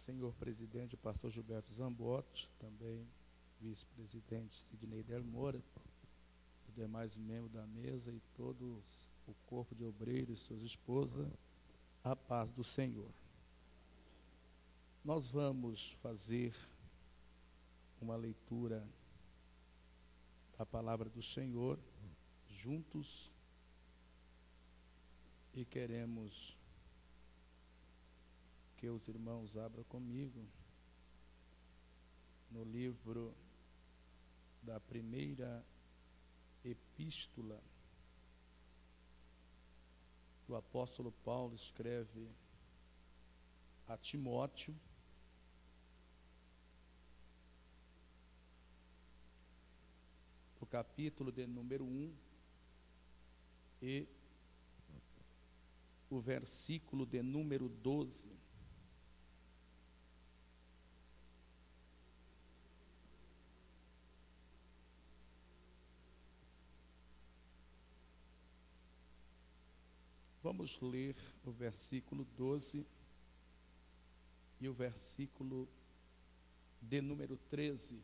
senhor presidente, pastor Gilberto Zambotti, também vice-presidente Sidney Del Moura, os demais membros da mesa e todos o corpo de obreiros e suas esposas, a paz do Senhor. Nós vamos fazer uma leitura da palavra do Senhor juntos e queremos que os irmãos abram comigo no livro da primeira epístola que o apóstolo Paulo escreve a Timóteo, o capítulo de número 1 e o versículo de número 12. Vamos ler o versículo 12 e o versículo de número 13.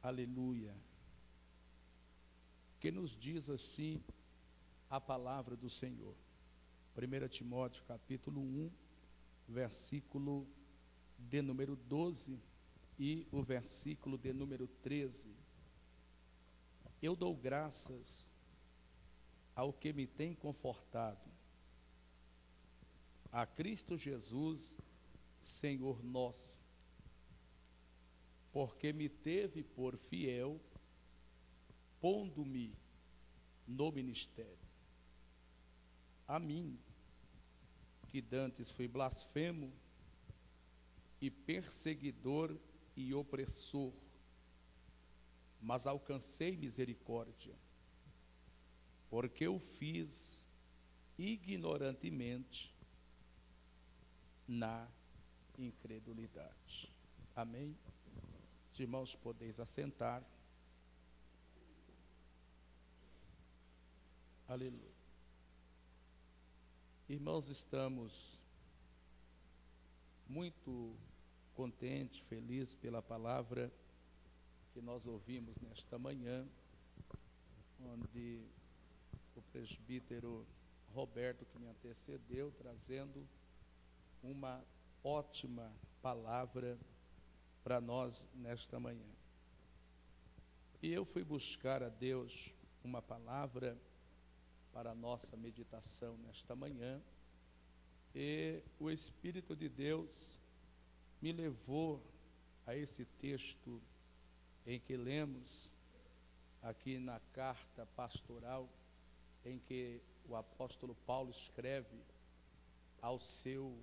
Aleluia. Que nos diz assim a palavra do Senhor. 1 Timóteo capítulo 1, versículo de número 12 e o versículo de número 13. Eu dou graças ao que me tem confortado, a Cristo Jesus, Senhor nosso, porque me teve por fiel, pondo-me no ministério. A mim, que dantes fui blasfemo e perseguidor e opressor, mas alcancei misericórdia, porque eu fiz ignorantemente na incredulidade. Amém? Os irmãos, podeis assentar. Aleluia. Irmãos, estamos muito contentes, felizes pela palavra que nós ouvimos nesta manhã, onde o presbítero Roberto, que me antecedeu, trazendo uma ótima palavra para nós nesta manhã. E eu fui buscar a Deus uma palavra para a nossa meditação nesta manhã, e o Espírito de Deus me levou a esse texto em que lemos aqui na carta pastoral, em que o apóstolo Paulo escreve ao seu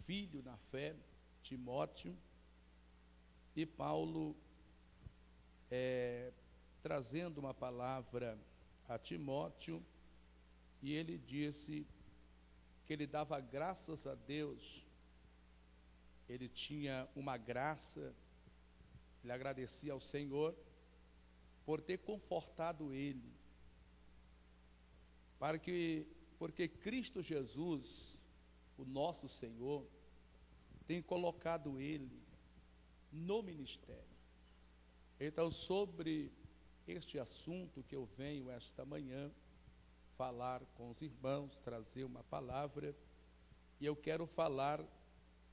filho na fé, Timóteo, e Paulo trazendo uma palavra a Timóteo, e ele disse que ele dava graças a Deus, ele tinha uma graça, ele agradecia ao Senhor por ter confortado ele, porque Cristo Jesus, o nosso Senhor, tem colocado ele no ministério. Então, sobre este assunto que eu venho esta manhã falar com os irmãos, trazer uma palavra, e eu quero falar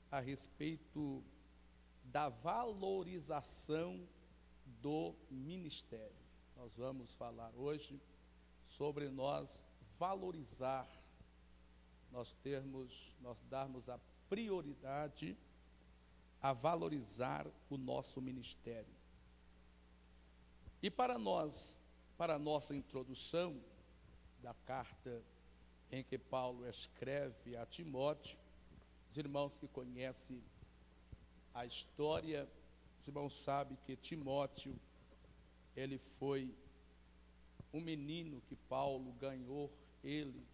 a respeito da valorização do ministério. Nós vamos falar hoje sobre nós valorizar, nós darmos a prioridade a valorizar o nosso ministério. E para a nossa introdução da carta em que Paulo escreve a Timóteo, os irmãos que conhecem a história, os irmãos sabem que Timóteo, ele foi um menino que Paulo ganhou ele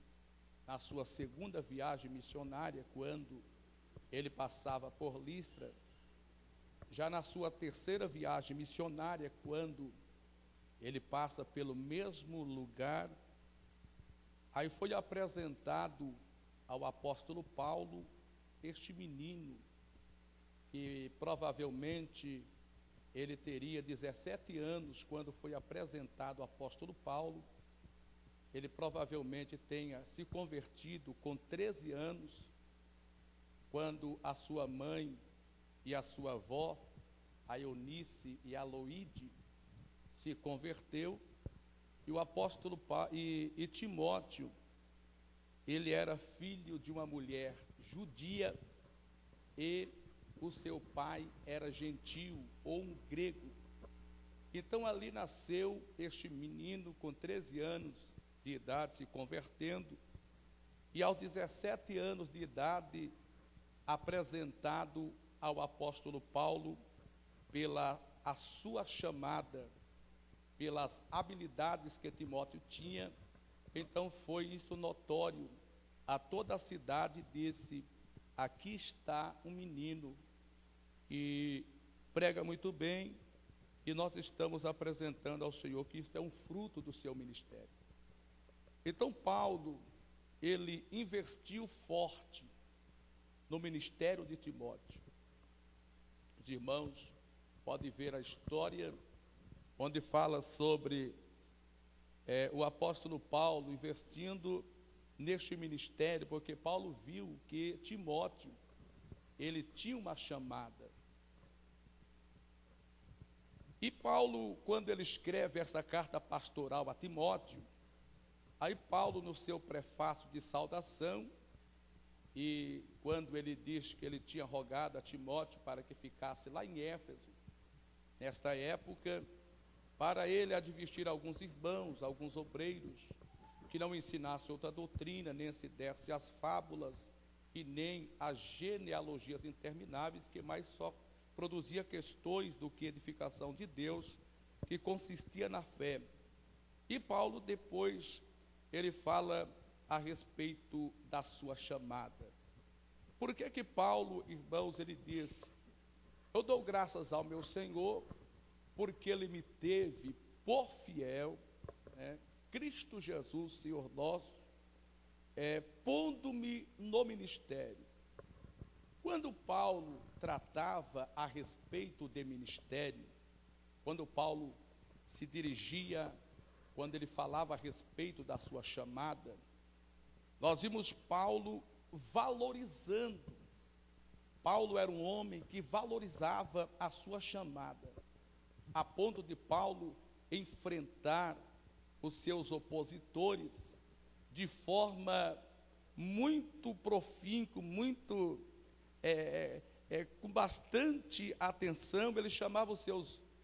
na sua segunda viagem missionária, quando ele passava por Listra. Já na sua terceira viagem missionária, quando ele passa pelo mesmo lugar, aí foi apresentado ao apóstolo Paulo este menino, que provavelmente ele teria 17 anos quando foi apresentado ao apóstolo Paulo, ele provavelmente tenha se convertido com 13 anos, quando a sua mãe e a sua avó, a Eunice e a Loide, se converteu, e o apóstolo e Timóteo, ele era filho de uma mulher judia e o seu pai era gentio ou um grego. Então ali nasceu este menino com 13 anos de idade, se convertendo, e aos 17 anos de idade apresentado ao apóstolo Paulo pela a sua chamada, pelas habilidades que Timóteo tinha. Então foi isso notório a toda a cidade, disse: aqui está um menino e prega muito bem, e nós estamos apresentando ao Senhor que isso é um fruto do seu ministério. Então Paulo, ele investiu forte no ministério de Timóteo. Os irmãos podem ver a história onde fala sobre o apóstolo Paulo investindo neste ministério, porque Paulo viu que Timóteo, ele tinha uma chamada. E Paulo, quando ele escreve essa carta pastoral a Timóteo, aí Paulo, no seu prefácio de saudação, e quando ele diz que ele tinha rogado a Timóteo para que ficasse lá em Éfeso, nesta época, para ele advertir alguns irmãos, alguns obreiros, que não ensinasse outra doutrina, nem se desse as fábulas, e nem as genealogias intermináveis, que mais só produzia questões do que edificação de Deus, que consistia na fé. E Paulo depois, ele fala a respeito da sua chamada. Por que que Paulo, irmãos, ele diz: eu dou graças ao meu Senhor, porque ele me teve por fiel, Cristo Jesus, Senhor nosso, pondo-me no ministério. Quando Paulo tratava a respeito de ministério, quando Paulo se dirigia, quando ele falava a respeito da sua chamada, nós vimos Paulo valorizando. Paulo era um homem que valorizava a sua chamada, a ponto de Paulo enfrentar os seus opositores de forma muito profícua, muito com bastante atenção. Ele chamava os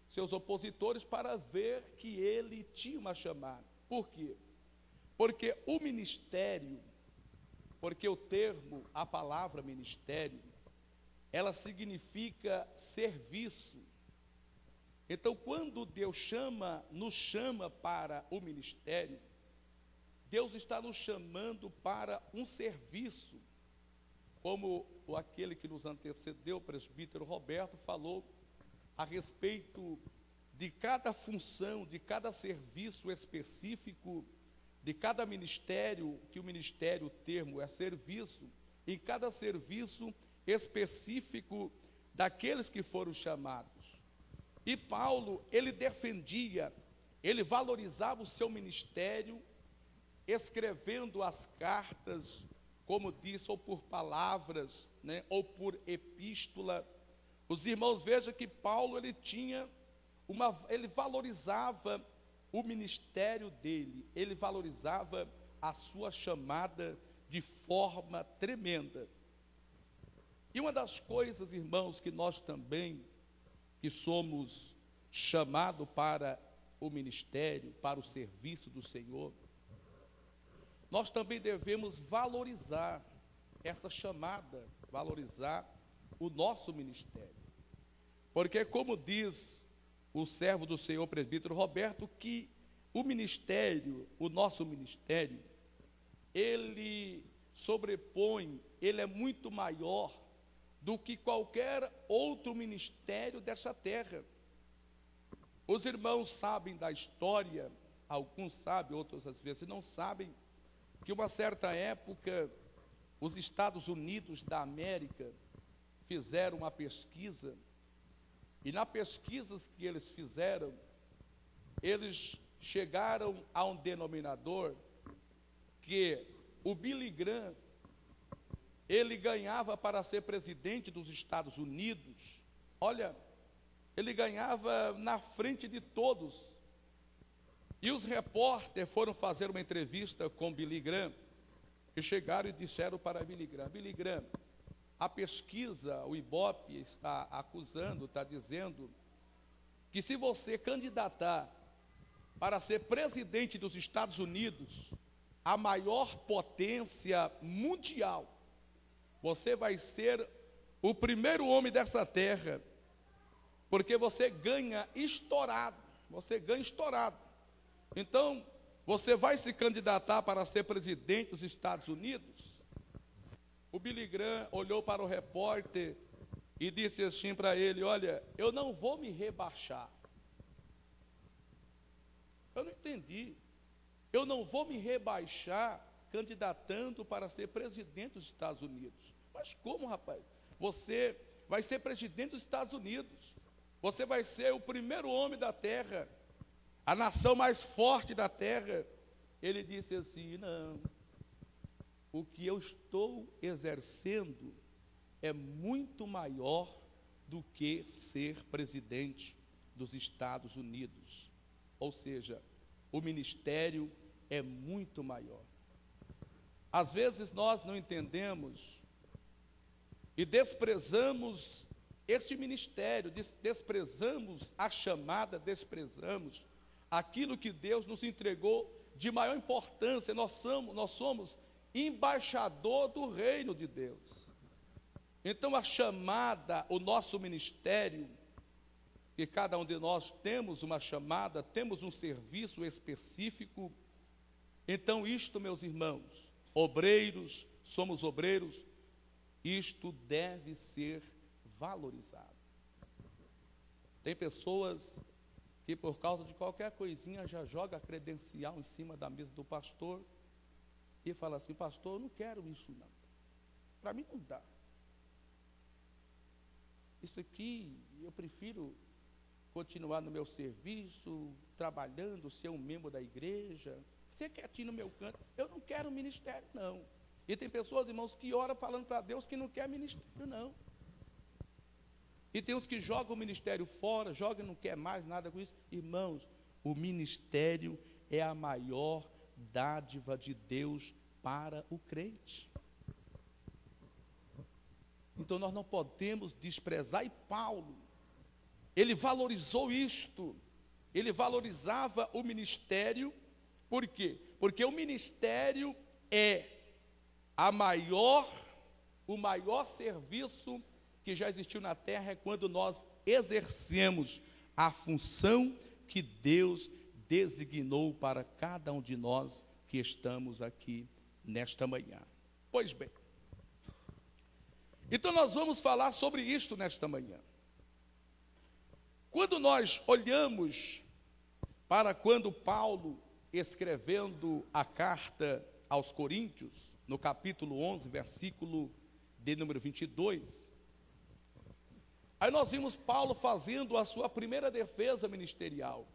seus opositores para ver que ele tinha uma chamada. Por quê? Porque o ministério, porque o termo, a palavra ministério, ela significa serviço. Então, quando Deus nos chama para o ministério, Deus está nos chamando para um serviço, como aquele que nos antecedeu, o presbítero Roberto, falou a respeito de cada função, de cada serviço específico, de cada ministério, que o ministério, o termo é serviço, em cada serviço específico daqueles que foram chamados. E Paulo, ele defendia, ele valorizava o seu ministério, escrevendo as cartas, como disse, ou por palavras, ou por epístola. Os irmãos, vejam que Paulo, ele valorizava o ministério dele, ele valorizava a sua chamada de forma tremenda. E uma das coisas, irmãos, que nós também, que somos chamados para o ministério, para o serviço do Senhor, nós também devemos valorizar essa chamada, valorizar o nosso ministério. Porque, como diz o servo do Senhor, presbítero Roberto, que o ministério, o nosso ministério, ele sobrepõe, ele é muito maior do que qualquer outro ministério dessa terra. Os irmãos sabem da história, alguns sabem, outros às vezes não sabem, que uma certa época os Estados Unidos da América fizeram uma pesquisa, e na pesquisa que eles fizeram, eles chegaram a um denominador que o Billy Graham, ele ganhava para ser presidente dos Estados Unidos, olha, ele ganhava na frente de todos. E os repórteres foram fazer uma entrevista com Billy Graham, e chegaram e disseram para Billy Graham, a pesquisa, o Ibope está acusando, está dizendo, que se você candidatar para ser presidente dos Estados Unidos, a maior potência mundial, você vai ser o primeiro homem dessa terra, porque você ganha estourado, Então, você vai se candidatar para ser presidente dos Estados Unidos? O Billy Graham olhou para o repórter e disse assim para ele, olha, eu não vou me rebaixar. Eu não entendi. Eu não vou me rebaixar candidatando para ser presidente dos Estados Unidos. Mas como, rapaz? Você vai ser presidente dos Estados Unidos. Você vai ser o primeiro homem da terra, a nação mais forte da terra. Ele disse assim, não, o que eu estou exercendo é muito maior do que ser presidente dos Estados Unidos. Ou seja, o ministério é muito maior. Às vezes nós não entendemos e desprezamos este ministério, desprezamos a chamada, desprezamos aquilo que Deus nos entregou de maior importância. Nós somos embaixador do reino de Deus. Então a chamada, o nosso ministério, que cada um de nós temos uma chamada, temos um serviço específico. Então isto, meus irmãos, obreiros, somos obreiros, isto deve ser valorizado. Tem pessoas que por causa de qualquer coisinha já joga a credencial em cima da mesa do pastor e fala assim, pastor, eu não quero isso não, para mim não dá. Isso aqui, eu prefiro continuar no meu serviço, trabalhando, ser um membro da igreja, ser quietinho no meu canto, eu não quero ministério não. E tem pessoas, irmãos, que oram falando para Deus que não quer ministério não. E tem os que jogam o ministério fora, jogam e não quer mais nada com isso. Irmãos, o ministério é a maior dádiva de Deus para o crente. Então nós não podemos desprezar, e Paulo, ele valorizou isto, ele valorizava o ministério. Por quê? Porque o ministério é o maior serviço que já existiu na terra, é quando nós exercemos a função que Deus designou para cada um de nós que estamos aqui nesta manhã. Pois bem, então nós vamos falar sobre isto nesta manhã. Quando nós olhamos para quando Paulo, escrevendo a carta aos Coríntios, no capítulo 11, versículo de número 22, aí nós vimos Paulo fazendo a sua primeira defesa ministerial.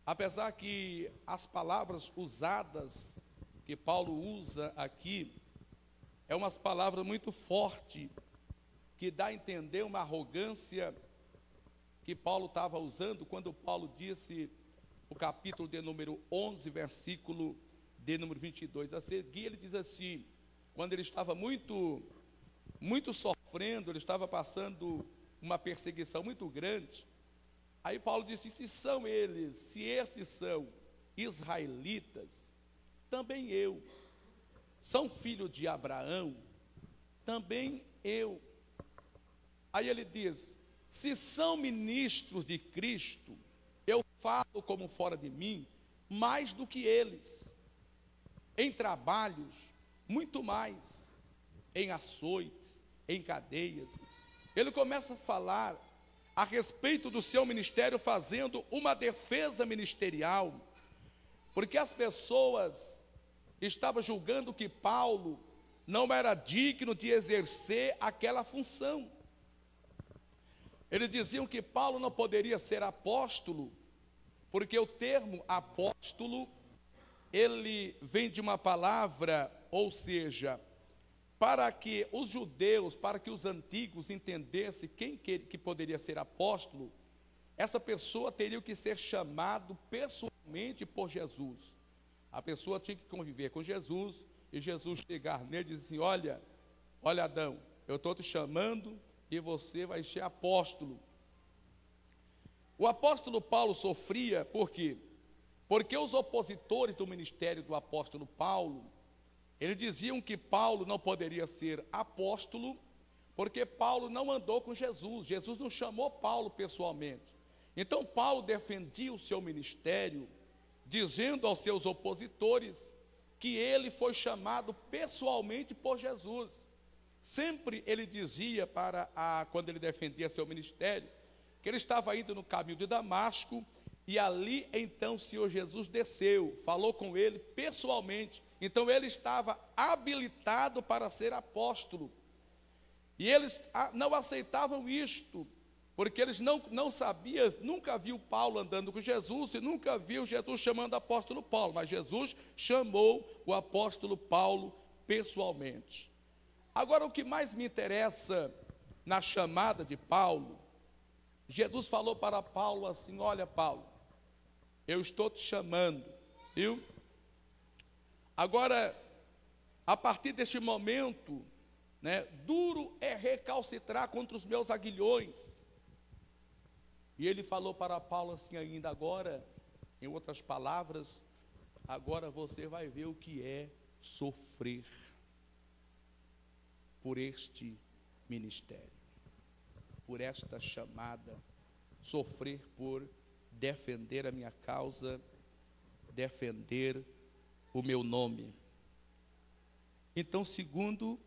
Apesar que as palavras usadas, que Paulo usa aqui, é umas palavras muito fortes, que dá a entender uma arrogância que Paulo estava usando, quando Paulo disse, o capítulo de número 11, versículo de número 22, a seguir ele diz assim, quando ele estava muito sofrendo, ele estava passando uma perseguição muito grande, aí Paulo disse, se estes são israelitas, também eu, são filhos de Abraão, também eu. Aí ele diz, se são ministros de Cristo, eu falo como fora de mim, mais do que eles, em trabalhos, muito mais, em açoites, em cadeias. Ele começa a falar a respeito do seu ministério, fazendo uma defesa ministerial, porque as pessoas estava julgando que Paulo não era digno de exercer aquela função. Eles diziam que Paulo não poderia ser apóstolo, porque o termo apóstolo, ele vem de uma palavra, ou seja, para que os judeus, para que os antigos entendessem quem que poderia ser apóstolo, essa pessoa teria que ser chamado pessoalmente por Jesus. A pessoa tinha que conviver com Jesus, e Jesus chegar nele e dizer assim: olha Adão, eu estou te chamando e você vai ser apóstolo. O apóstolo Paulo sofria, por quê? Porque os opositores do ministério do apóstolo Paulo, eles diziam que Paulo não poderia ser apóstolo, porque Paulo não andou com Jesus, Jesus não chamou Paulo pessoalmente. Então Paulo defendia o seu ministério, dizendo aos seus opositores que ele foi chamado pessoalmente por Jesus. Sempre ele dizia quando ele defendia seu ministério, que ele estava indo no caminho de Damasco, e ali então o Senhor Jesus desceu, falou com ele pessoalmente. Então ele estava habilitado para ser apóstolo. E eles não aceitavam isto, porque eles não sabiam, nunca viu Paulo andando com Jesus, e nunca viu Jesus chamando o apóstolo Paulo, mas Jesus chamou o apóstolo Paulo pessoalmente. Agora, o que mais me interessa na chamada de Paulo, Jesus falou para Paulo assim: olha Paulo, eu estou te chamando, viu? Agora, a partir deste momento, duro é recalcitrar contra os meus aguilhões. E ele falou para Paulo assim ainda: agora, em outras palavras, agora você vai ver o que é sofrer por este ministério, por esta chamada, sofrer por defender a minha causa, defender o meu nome. Então, segundo,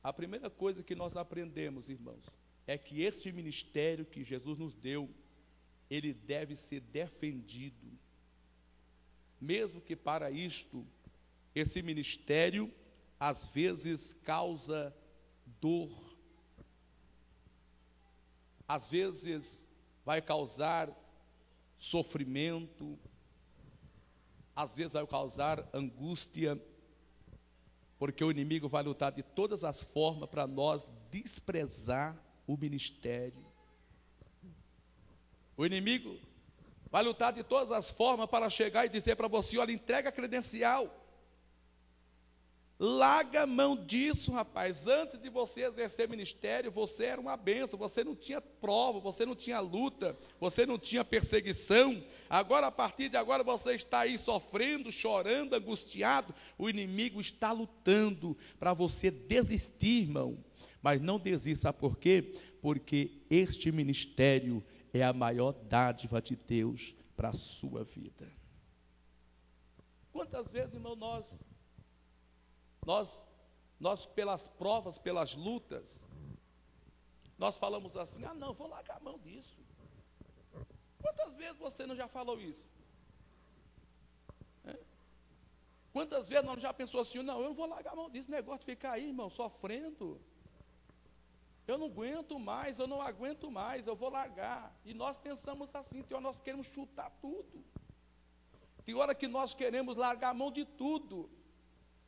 a primeira coisa que nós aprendemos, irmãos, é que este ministério que Jesus nos deu, ele deve ser defendido, mesmo que para isto, esse ministério, às vezes, causa dor, às vezes, vai causar sofrimento, às vezes vai causar angústia, porque o inimigo vai lutar de todas as formas para nós desprezar o ministério. O inimigo vai lutar de todas as formas para chegar e dizer para você: olha, entrega a credencial, larga a mão disso, rapaz. Antes de você exercer ministério, você era uma bênção, você não tinha prova, você não tinha luta, você não tinha perseguição. Agora, a partir de agora, você está aí sofrendo, chorando, angustiado. O inimigo está lutando para você desistir, irmão. Mas não desista, sabe por quê? Porque este ministério é a maior dádiva de Deus para a sua vida. Quantas vezes, irmão, nós pelas provas, pelas lutas, nós falamos assim: não, vou largar a mão disso. Quantas vezes você não já falou isso? Quantas vezes nós já pensou assim: não, eu não vou largar a mão desse negócio de ficar aí, irmão, sofrendo. Eu não aguento mais, eu não aguento mais, eu vou largar. E nós pensamos assim, tem hora nós queremos chutar tudo. Tem hora que nós queremos largar a mão de tudo,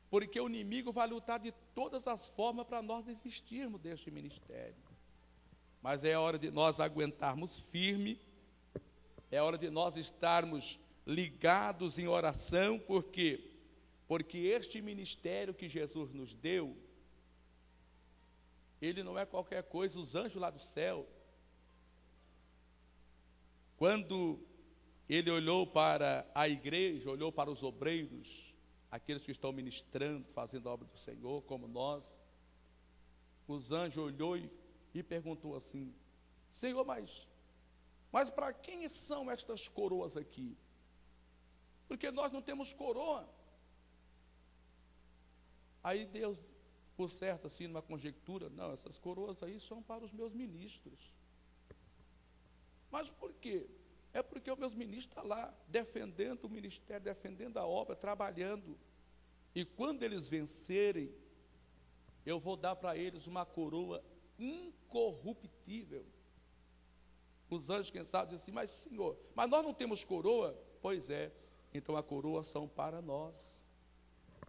porque o inimigo vai lutar de todas as formas para nós desistirmos deste ministério. Mas é hora de nós aguentarmos firme, é hora de nós estarmos ligados em oração, porque este ministério que Jesus nos deu, ele não é qualquer coisa. Os anjos lá do céu, quando ele olhou para a igreja, olhou para os obreiros, aqueles que estão ministrando, fazendo a obra do Senhor, como nós, os anjos olhou e perguntou assim: Senhor, mas para quem são estas coroas aqui? Porque nós não temos coroa. Aí Deus, por certo, assim, numa conjectura: não, essas coroas aí são para os meus ministros. Mas por quê? É porque os meus ministros estão lá defendendo o ministério, defendendo a obra, trabalhando. E quando eles vencerem, eu vou dar para eles uma coroa incorruptível. Os anjos, quem sabe, dizem assim, mas Senhor, mas nós não temos coroa? Pois é, então a coroa são para nós.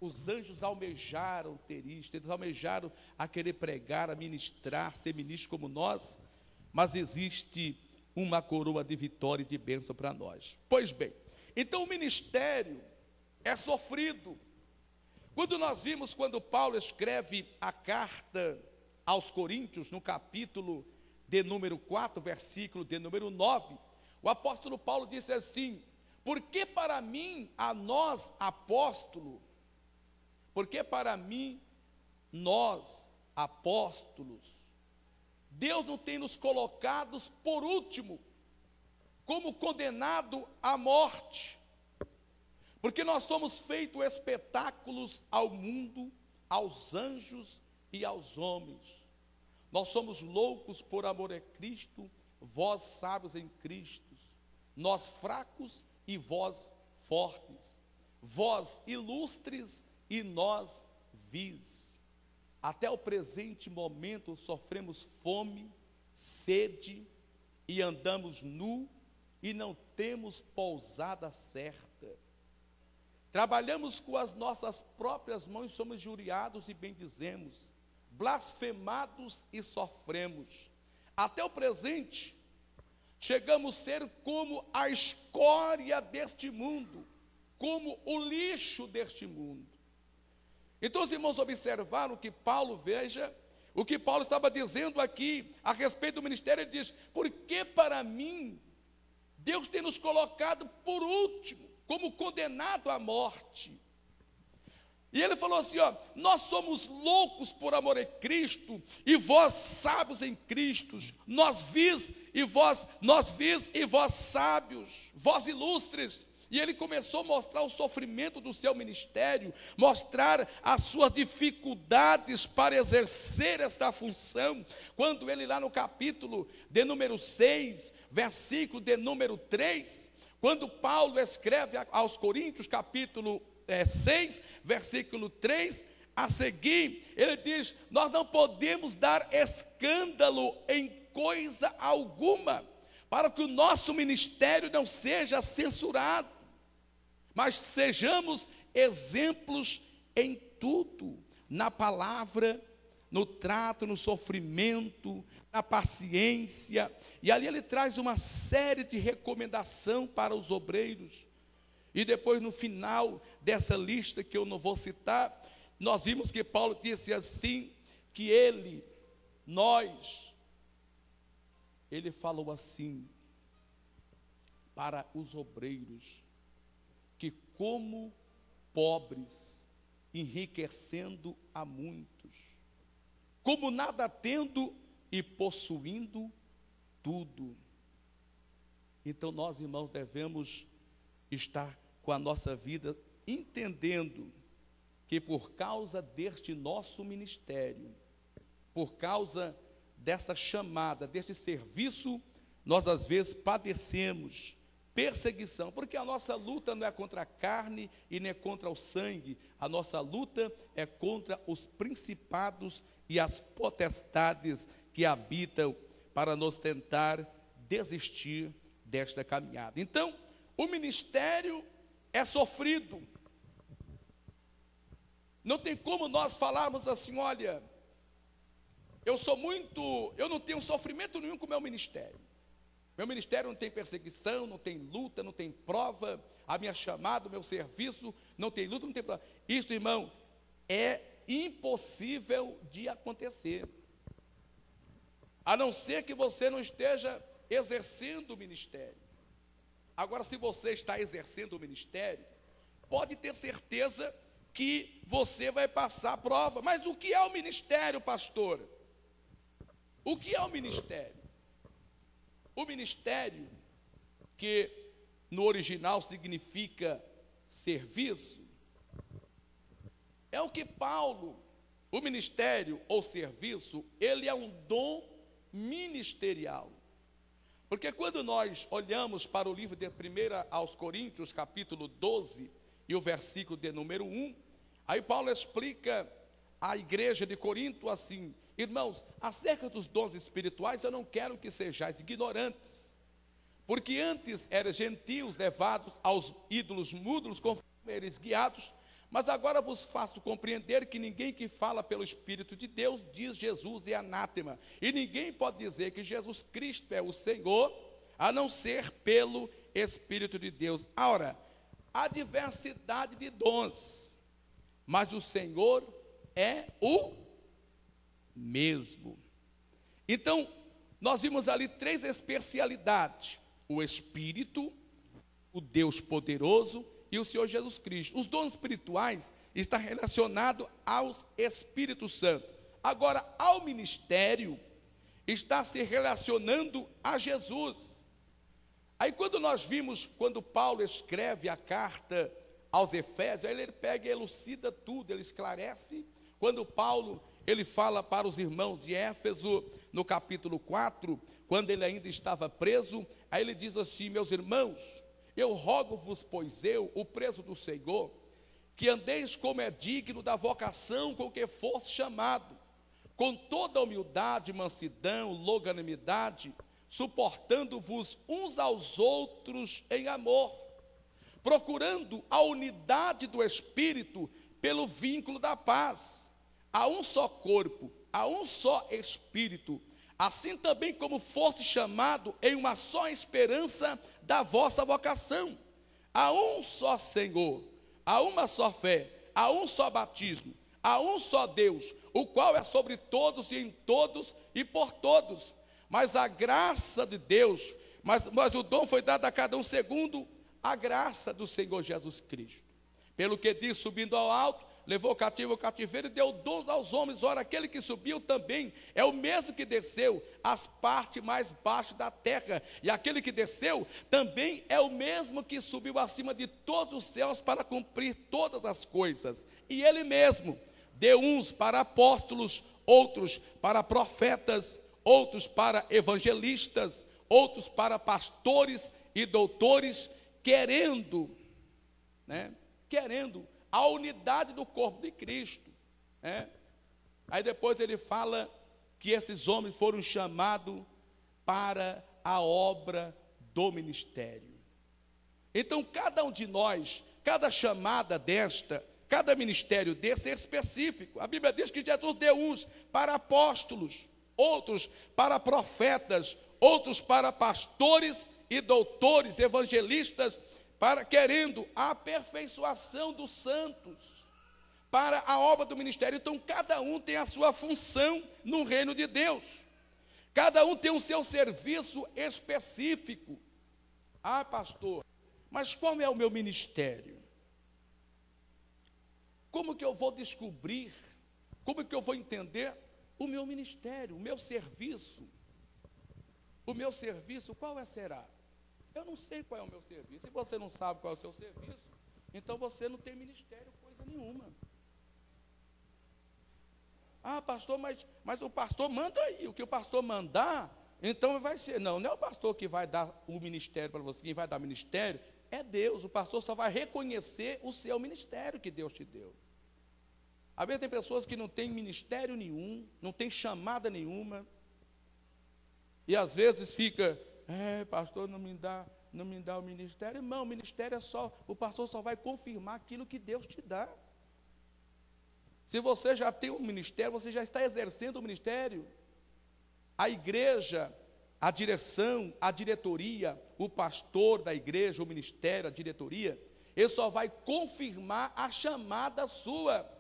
Os anjos almejaram ter isto, eles almejaram a querer pregar, a ministrar, ser ministro como nós, mas existe uma coroa de vitória e de bênção para nós. Pois bem, então o ministério é sofrido. Quando nós vimos, quando Paulo escreve a carta aos Coríntios, no capítulo de número 4, versículo de número 9, o apóstolo Paulo disse assim, porque para mim, a nós, apóstolo, porque para mim, nós, apóstolos, Deus não tem nos colocados por último, como condenado à morte, porque nós somos feitos espetáculos ao mundo, aos anjos e aos homens. Nós somos loucos por amor a Cristo, vós sábios em Cristo, nós fracos e vós fortes, vós ilustres e nós vis. Até o presente momento sofremos fome, sede e andamos nu e não temos pousada certa. Trabalhamos com as nossas próprias mãos, somos injuriados e bendizemos, blasfemados e sofremos. Até o presente, chegamos a ser como a escória deste mundo, como o lixo deste mundo. Então os irmãos observaram que Paulo, veja, o que Paulo estava dizendo aqui, a respeito do ministério, ele diz, porque para mim, Deus tem nos colocado por último, como condenado à morte. E ele falou assim, ó, nós somos loucos por amor a Cristo, e vós sábios em Cristo, nós vis e vós sábios, vós ilustres. E ele começou a mostrar o sofrimento do seu ministério, mostrar as suas dificuldades para exercer esta função, quando ele lá no capítulo de número 6, versículo de número 3, quando Paulo escreve aos Coríntios, capítulo 6, versículo 3, a seguir, ele diz, nós não podemos dar escândalo em coisa alguma, para que o nosso ministério não seja censurado, mas sejamos exemplos em tudo, na palavra, no trato, no sofrimento, na paciência. E ali ele traz uma série de recomendação para os obreiros. E depois, no final dessa lista, que eu não vou citar, nós vimos que Paulo disse assim, que ele falou assim, para os obreiros, que como pobres, enriquecendo a muitos, como nada tendo e possuindo tudo. Então nós, irmãos, devemos estar com a nossa vida entendendo que por causa deste nosso ministério, por causa dessa chamada, deste serviço, nós às vezes padecemos perseguição, porque a nossa luta não é contra a carne e nem contra o sangue, a nossa luta é contra os principados e as potestades que habitam para nos tentar desistir desta caminhada. Então, o ministério é sofrido. Não tem como nós falarmos assim, olha, eu não tenho sofrimento nenhum com o meu ministério. Meu ministério não tem perseguição, não tem luta, não tem prova. A minha chamada, o meu serviço, não tem luta, não tem prova. Isto, irmão, é impossível de acontecer. A não ser que você não esteja exercendo o ministério. Agora, se você está exercendo o ministério, pode ter certeza que você vai passar a prova. Mas o que é o ministério, pastor? O que é o ministério? O ministério, que no original significa serviço, é o que Paulo, o ministério ou serviço, ele é um dom ministerial. Porque quando nós olhamos para o livro de 1 aos Coríntios, capítulo 12, e o versículo de número 1, Aí Paulo explica à igreja de Corinto assim: irmãos, acerca dos dons espirituais eu não quero que sejais ignorantes, porque antes eram gentios levados aos ídolos mudos, conforme eles guiados, mas agora vos faço compreender que ninguém que fala pelo Espírito de Deus diz Jesus é anátema, e ninguém pode dizer que Jesus Cristo é o Senhor, a não ser pelo Espírito de Deus. Ora, há diversidade de dons, mas o Senhor é o mesmo. Então, nós vimos ali 3 especialidades: o Espírito, o Deus poderoso e o Senhor Jesus Cristo. Os dons espirituais estão relacionados aos Espíritos Santo. Agora, ao ministério, está se relacionando a Jesus. Aí quando nós vimos, quando Paulo escreve a carta aos Efésios, aí ele pega e elucida tudo, ele esclarece. Quando Paulo, ele fala para os irmãos de Éfeso, no capítulo 4, quando ele ainda estava preso, aí ele diz assim: meus irmãos, eu rogo-vos, pois eu, o preso do Senhor, que andeis como é digno da vocação com que fosse chamado, com toda humildade, mansidão, longanimidade, suportando-vos uns aos outros em amor, procurando a unidade do Espírito pelo vínculo da paz. Há um só corpo, há um só Espírito, assim também como foste chamado em uma só esperança da vossa vocação. Há um só Senhor, há uma só fé, há um só batismo, há um só Deus, o qual é sobre todos e em todos e por todos. Mas a graça de Deus, mas o dom foi dado a cada um segundo a graça do Senhor Jesus Cristo. Pelo que diz, subindo ao alto, levou o cativo ao cativeiro e deu dons aos homens. Ora, aquele que subiu também é o mesmo que desceu às partes mais baixas da terra. E aquele que desceu também é o mesmo que subiu acima de todos os céus para cumprir todas as coisas. E ele mesmo deu uns para apóstolos, outros para profetas, outros para evangelistas, outros para pastores e doutores, querendo a unidade do corpo de Cristo. Aí depois ele fala que esses homens foram chamados para a obra do ministério. Então cada um de nós, cada chamada desta, cada ministério desse é específico. A Bíblia diz que Jesus deu uns para apóstolos, outros para profetas, outros para pastores e doutores, evangelistas, para querendo a aperfeiçoação dos santos, para a obra do ministério. Então cada um tem a sua função no reino de Deus, cada um tem o seu serviço específico. Ah, pastor, mas qual é o meu ministério? Como que eu vou descobrir, como que eu vou entender o meu ministério, o meu serviço? O meu serviço, qual será? Eu não sei qual é o meu serviço. Se você não sabe qual é o seu serviço, então você não tem ministério coisa nenhuma. Ah, pastor, mas o pastor manda aí. O que o pastor mandar, então vai ser. Não é o pastor que vai dar o ministério para você. Quem vai dar ministério é Deus. O pastor só vai reconhecer o seu ministério que Deus te deu. Às vezes tem pessoas que não têm ministério nenhum, não têm chamada nenhuma, e às vezes fica, pastor, não me dá o ministério. Irmão, o ministério é só, o pastor só vai confirmar aquilo que Deus te dá. Se você já tem um ministério, você já está exercendo o ministério. A igreja, a direção, a diretoria, o pastor da igreja, o ministério, a diretoria, ele só vai confirmar a chamada sua.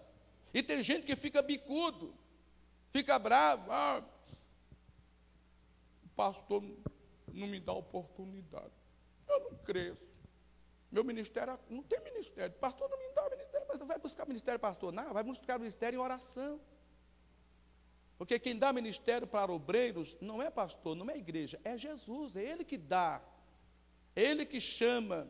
E tem gente que fica bicudo, fica bravo. O pastor não me dá oportunidade, eu não cresço. Meu ministério, não tem ministério, pastor não me dá ministério. Mas não vai buscar ministério, pastor? Não, vai buscar ministério em oração. Porque quem dá ministério para obreiros não é pastor, não é igreja, é Jesus, é Ele que dá, é Ele que chama.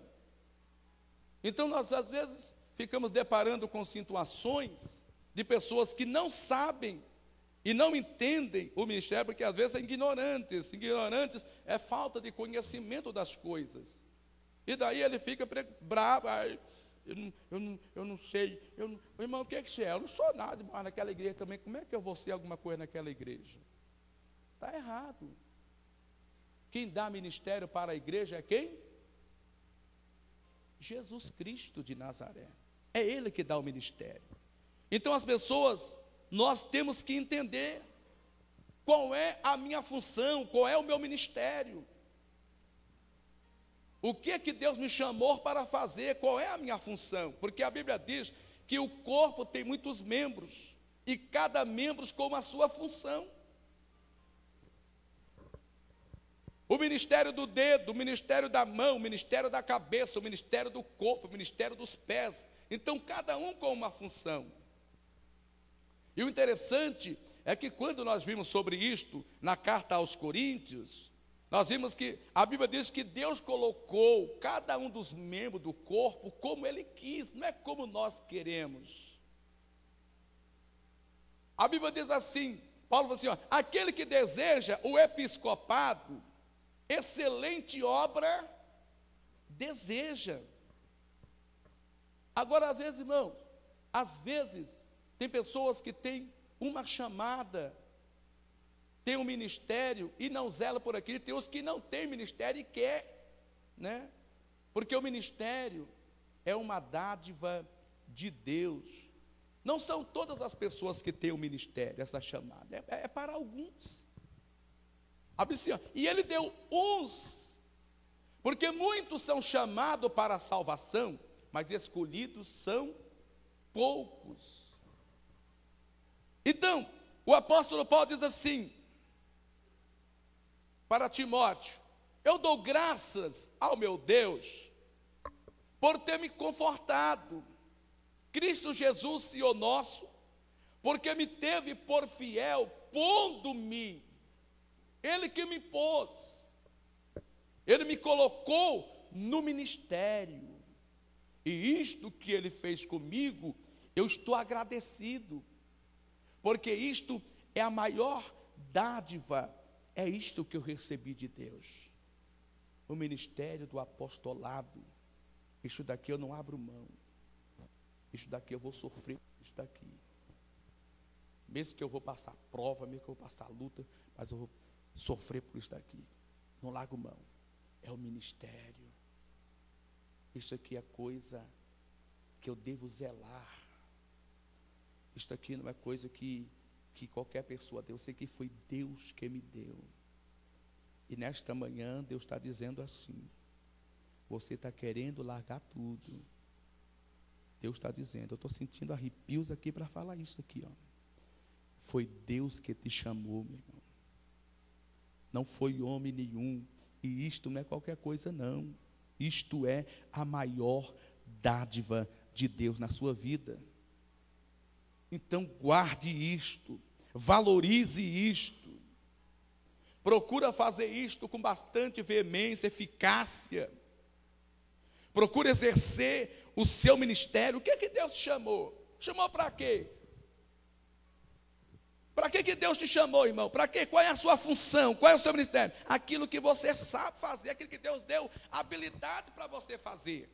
Então nós às vezes ficamos deparando com situações de pessoas que não sabem e não entendem o ministério, porque às vezes são ignorantes. Ignorantes é falta de conhecimento das coisas. E daí ele fica bravo, eu não sei. Irmão, o que é que você é? Eu não sou nada mais naquela igreja também. Como é que eu vou ser alguma coisa naquela igreja? Está errado. Quem dá ministério para a igreja é quem? Jesus Cristo de Nazaré. É Ele que dá o ministério. Então as pessoas, nós temos que entender qual é a minha função, qual é o meu ministério. O que é que Deus me chamou para fazer, qual é a minha função? Porque a Bíblia diz que o corpo tem muitos membros, e cada membro com a sua função. O ministério do dedo, o ministério da mão, o ministério da cabeça, o ministério do corpo, o ministério dos pés. Então, cada um com uma função. E o interessante é que quando nós vimos sobre isto na carta aos Coríntios, nós vimos que a Bíblia diz que Deus colocou cada um dos membros do corpo como Ele quis, não é como nós queremos. A Bíblia diz assim, Paulo falou assim, ó, aquele que deseja o episcopado, excelente obra deseja. Agora, às vezes, irmãos, às vezes, tem pessoas que têm uma chamada, tem um ministério e não zela por aquilo, tem os que não têm ministério e quer, né? Porque o ministério é uma dádiva de Deus. Não são todas as pessoas que têm o ministério, essa chamada, é para alguns. Assim, e Ele deu uns, porque muitos são chamados para a salvação, mas escolhidos são poucos. Então, o apóstolo Paulo diz assim, para Timóteo, eu dou graças ao meu Deus, por ter me confortado, Cristo Jesus, Senhor nosso, porque me teve por fiel, pondo-me, Ele que me pôs, Ele me colocou no ministério, e isto que Ele fez comigo, eu estou agradecido, porque isto é a maior dádiva, é isto que eu recebi de Deus, o ministério do apostolado. Isso daqui eu não abro mão, isso daqui eu vou sofrer, isso daqui, mesmo que eu vou passar prova, mesmo que eu vou passar luta, mas eu vou sofrer por isso daqui, não largo mão, é o ministério, isso aqui é coisa que eu devo zelar, isso aqui não é coisa que qualquer pessoa deu, eu sei que foi Deus que me deu, e nesta manhã Deus está dizendo assim, você está querendo largar tudo, Deus está dizendo, eu estou sentindo arrepios aqui para falar isso aqui, ó. Foi Deus que te chamou, meu irmão, não foi homem nenhum, e isto não é qualquer coisa não, isto é a maior dádiva de Deus na sua vida. Então guarde isto, valorize isto, procura fazer isto com bastante veemência, eficácia, procura exercer o seu ministério. O que é que Deus te chamou? Chamou para quê? Para que Deus te chamou, irmão? Para quê? Qual é a sua função? Qual é o seu ministério? Aquilo que você sabe fazer, aquilo que Deus deu habilidade para você fazer.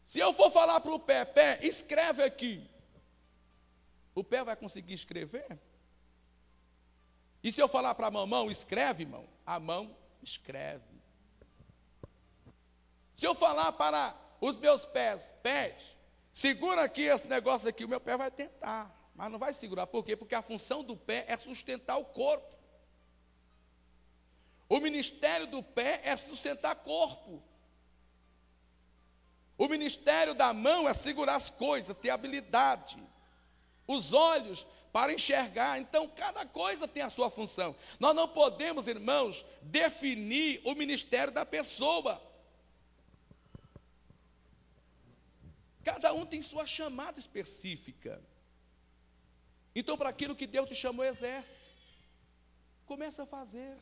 Se eu for falar para o pé, escreve aqui, o pé vai conseguir escrever? E se eu falar para a mão, escreve, irmão, a mão escreve. Se eu falar para os meus pés, segura aqui esse negócio aqui, o meu pé vai tentar, mas não vai segurar. Por quê? Porque a função do pé é sustentar o corpo. O ministério do pé é sustentar corpo. O ministério da mão é segurar as coisas, ter habilidade. Os olhos para enxergar. Então, cada coisa tem a sua função. Nós não podemos, irmãos, definir o ministério da pessoa. Cada um tem sua chamada específica. Então, para aquilo que Deus te chamou, exerce. Começa a fazer.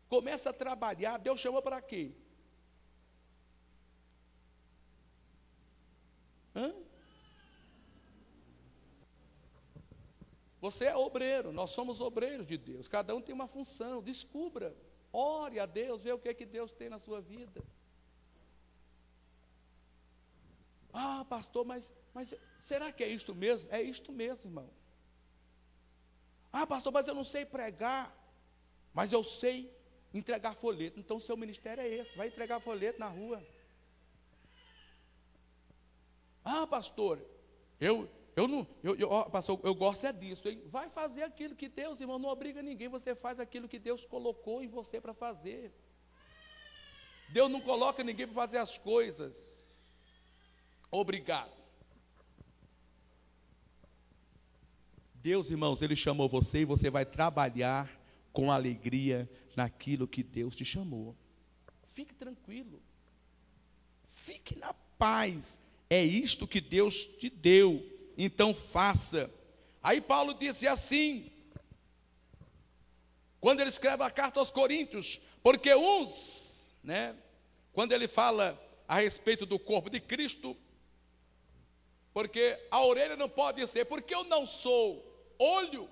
Começa a trabalhar. Deus chamou para quê? Você é obreiro, nós somos obreiros de Deus. Cada um tem uma função. Descubra, ore a Deus, vê o que é que Deus tem na sua vida. pastor, mas será que é isto mesmo? É isto mesmo, irmão. Ah, pastor, mas eu não sei pregar, mas eu sei entregar folheto. Então, seu ministério é esse, vai entregar folheto na rua. Ah, pastor, pastor, eu gosto é disso, hein? Vai fazer aquilo que Deus, irmão, não obriga ninguém, você faz aquilo que Deus colocou em você para fazer. Deus não coloca ninguém para fazer as coisas. Obrigado. Deus, irmãos, Ele chamou você e você vai trabalhar com alegria naquilo que Deus te chamou. Fique tranquilo. Fique na paz. É isto que Deus te deu, então faça. Aí Paulo disse assim, quando ele escreve a carta aos Coríntios, porque uns, quando ele fala a respeito do corpo de Cristo, porque a orelha não pode ser, porque eu não sou olho,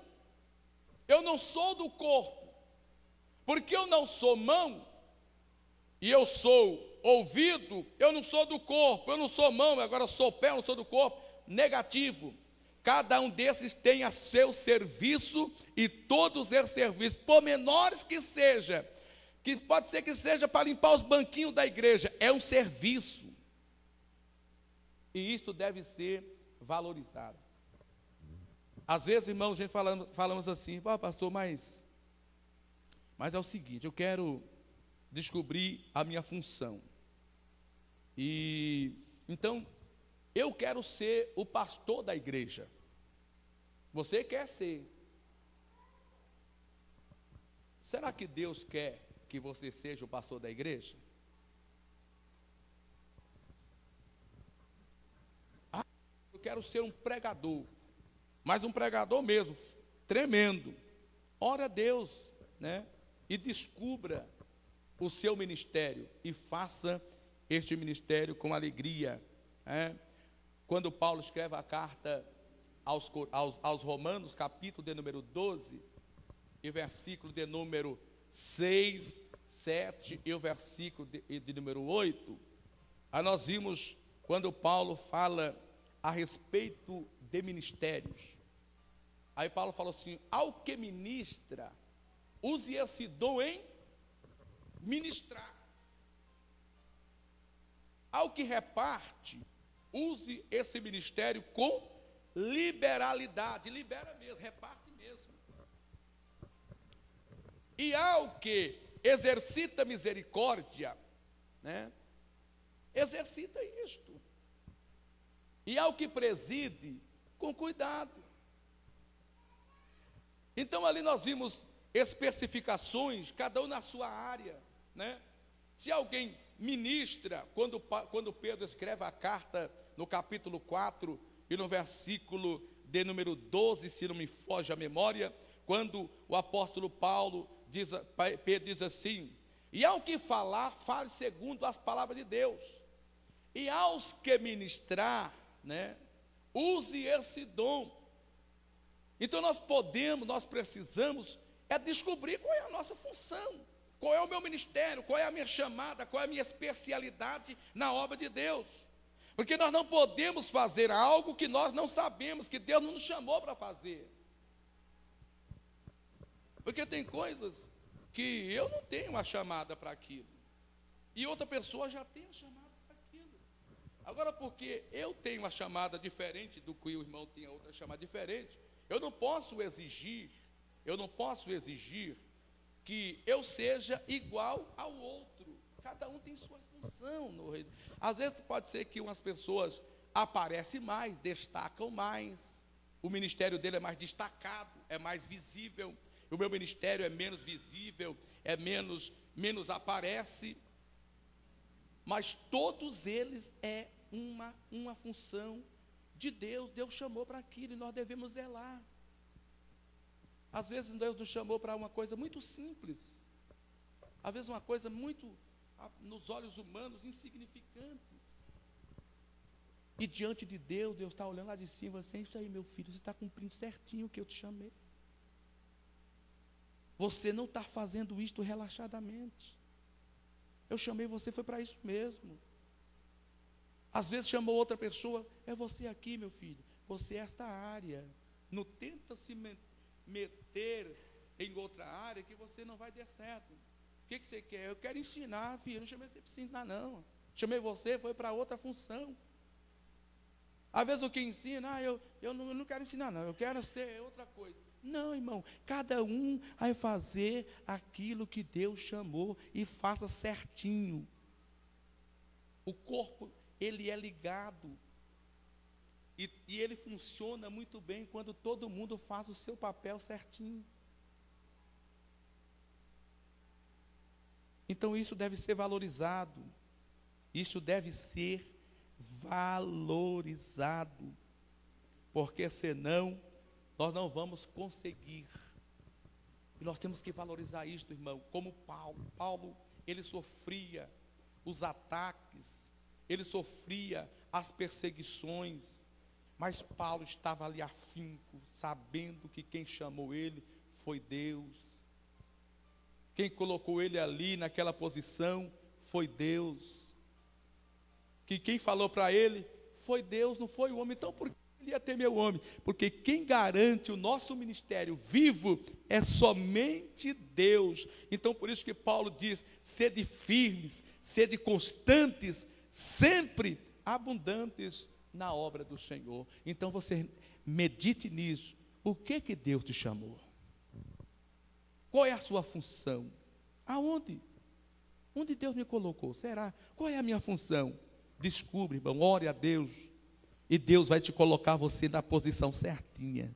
eu não sou do corpo, porque eu não sou mão, e eu sou ouvido, eu não sou do corpo, eu não sou mão, agora sou pé, eu não sou do corpo. Negativo. Cada um desses tem a seu serviço, e todos esses serviços, por menores que seja, que pode ser que seja para limpar os banquinhos da igreja, é um serviço. E isto deve ser valorizado. Às vezes, irmãos, a gente falamos assim, pastor, mas é o seguinte, eu quero descobrir a minha função. E então, eu quero ser o pastor da igreja. Você quer ser. Será que Deus quer que você seja o pastor da igreja? Ah, eu quero ser um pregador, mas um pregador mesmo, tremendo. Ora a Deus, e descubra o seu ministério e faça este ministério com alegria. Quando Paulo escreve a carta aos Romanos, capítulo de número 12, e versículo de número 6, 7 e o versículo de número 8, aí nós vimos quando Paulo fala a respeito de ministérios. Aí Paulo falou assim, ao que ministra, use esse dom em ministrar. Ao que reparte, use esse ministério com liberalidade. Libera mesmo, reparte mesmo. E ao que exercita misericórdia, exercita isto. E ao que preside, com cuidado. Então ali nós vimos especificações, cada um na sua área, Se alguém ministra, quando Pedro escreve a carta no capítulo 4 e no versículo de número 12, se não me foge a memória, quando o apóstolo Pedro diz assim, e ao que falar, fale segundo as palavras de Deus, e aos que ministrar, use esse dom. Então nós precisamos descobrir qual é a nossa função, qual é o meu ministério, qual é a minha chamada, qual é a minha especialidade na obra de Deus. Porque nós não podemos fazer algo que nós não sabemos, que Deus não nos chamou para fazer. Porque tem coisas que eu não tenho uma chamada para aquilo, e outra pessoa já tem a chamada para aquilo. Agora, porque eu tenho uma chamada diferente do que o irmão tem a outra chamada diferente, eu não posso exigir que eu seja igual ao outro. Cada um tem sua função no reino. Às vezes pode ser que umas pessoas aparecem mais, destacam mais, o ministério dele é mais destacado, é mais visível, o meu ministério é menos visível, é menos aparece, mas todos eles é uma função de Deus. Deus chamou para aquilo e nós devemos zelar. Às vezes Deus nos chamou para uma coisa muito simples, às vezes uma coisa muito, nos olhos humanos, insignificantes. E diante de Deus, Deus está olhando lá de cima assim, isso aí, meu filho, você está cumprindo certinho o que eu te chamei. Você não está fazendo isto relaxadamente. Eu chamei você, foi para isso mesmo. Às vezes chamou outra pessoa, é você aqui, meu filho, você é esta área. Não tenta se meter em outra área que você não vai dar certo. O que você quer? Eu quero ensinar, filho. Eu não chamei você para ensinar, não. Chamei você, foi para outra função. Às vezes o que ensina, eu não quero ensinar, não. Eu quero ser outra coisa. Não, irmão. Cada um vai fazer aquilo que Deus chamou e faça certinho. O corpo, ele é ligado. E ele funciona muito bem quando todo mundo faz o seu papel certinho. Então isso deve ser valorizado. Isso deve ser valorizado. Porque senão nós não vamos conseguir. E nós temos que valorizar isto, irmão. Como Paulo. Paulo, ele sofria os ataques. Ele sofria as perseguições. Mas Paulo estava ali afinco, sabendo que quem chamou ele foi Deus. Quem colocou ele ali naquela posição foi Deus. Que quem falou para ele foi Deus, não foi o homem. Então por que ele ia temer o homem? Porque quem garante o nosso ministério vivo é somente Deus. Então por isso que Paulo diz, sede firmes, sede constantes, sempre abundantes na obra do Senhor. Então você medite nisso. O que Deus te chamou? Qual é a sua função? Aonde? Onde Deus me colocou? Será? Qual é a minha função? Descubra, irmão, ore a Deus. E Deus vai te colocar você na posição certinha.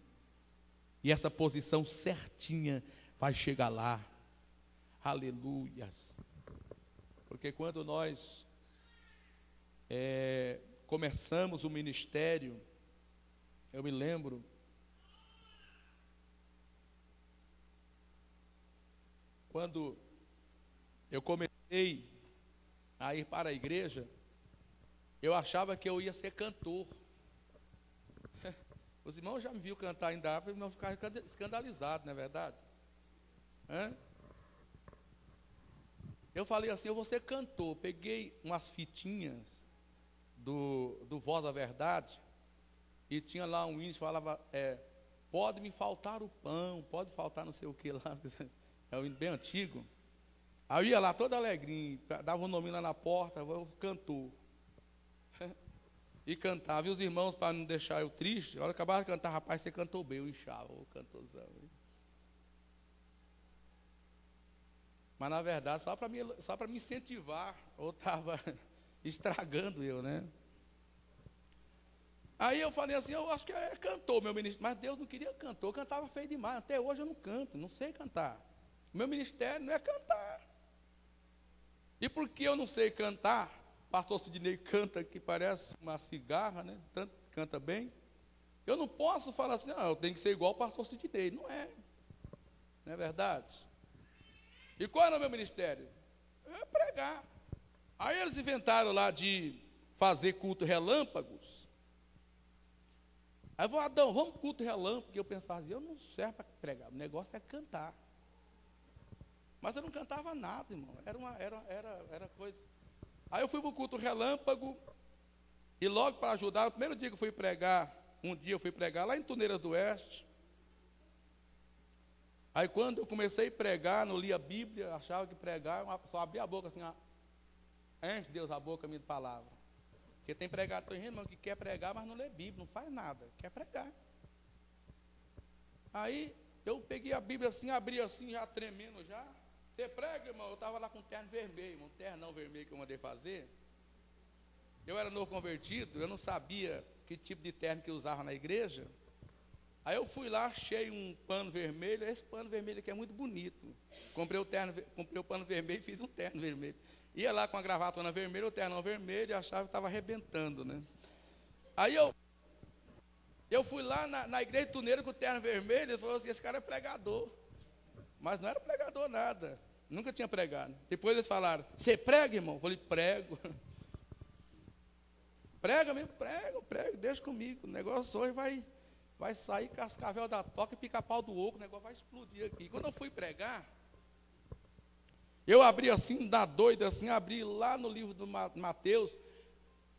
E essa posição certinha vai chegar lá. Aleluias. Porque quando nós começamos o ministério, eu me lembro, quando eu comecei a ir para a igreja, eu achava que eu ia ser cantor. Os irmãos já me viram cantar ainda, para não ficar escandalizado, não é verdade? Eu falei assim, eu vou ser cantor. Peguei umas fitinhas do Voz da Verdade, e tinha lá um índice que falava, pode me faltar o pão, pode faltar não sei o que lá, é um índice bem antigo. Aí eu ia lá todo alegrinho, dava um nome lá na porta, eu cantor. E cantava, e os irmãos, para não deixar eu triste, a hora que acabava de cantar, rapaz, você cantou bem, eu inchava, o cantorzão. Mas na verdade, só para me incentivar, ou estava estragando eu, né? Aí eu falei assim, eu acho que é cantor, meu ministério, mas Deus não queria cantor, eu cantava feio demais, até hoje eu não canto, não sei cantar. O meu ministério não é cantar. E porque eu não sei cantar, pastor Sidney canta que parece uma cigarra, né? Tanto canta bem. Eu não posso falar assim, eu tenho que ser igual o pastor Sidney, não é verdade? E qual era o meu ministério? É pregar. Aí eles inventaram lá de fazer culto relâmpagos. Aí eu falei, Adão, vamos para o culto relâmpago. E eu pensava assim, eu não servo para pregar, o negócio é cantar. Mas eu não cantava nada, irmão, era coisa. Aí eu fui para o culto relâmpago, e logo para ajudar, o primeiro dia que eu fui pregar, um dia eu fui pregar lá em Tuneiras do Oeste. Aí quando eu comecei a pregar, não lia a Bíblia, achava que pregar, só abria a boca assim, enche Deus a boca minha de palavra. Porque tem pregador, irmão, que quer pregar, mas não lê Bíblia, não faz nada, quer pregar. Aí eu peguei a Bíblia assim, abri assim, já tremendo já. Você prega, irmão? Eu estava lá com um terno vermelho, um ternão vermelho que eu mandei fazer. Eu era novo convertido, eu não sabia que tipo de terno que eu usava na igreja. Aí eu fui lá, achei um pano vermelho, esse pano vermelho aqui é muito bonito. Comprei o pano vermelho e fiz um terno vermelho. Ia lá com a gravatona vermelha, o ternão vermelho, e achava que estava arrebentando, né? Aí eu fui lá na igreja de Tuneira com o terno vermelho, eles falaram assim, esse cara é pregador. Mas não era pregador nada. Nunca tinha pregado. Depois eles falaram, você prega, irmão? Eu falei, prego. Prega mesmo? Prego, deixa comigo. O negócio hoje vai sair cascavel da toca e pica-pau do oco, o negócio vai explodir aqui. Quando eu fui pregar, eu abri assim, da doida assim, abri lá no livro do Mateus,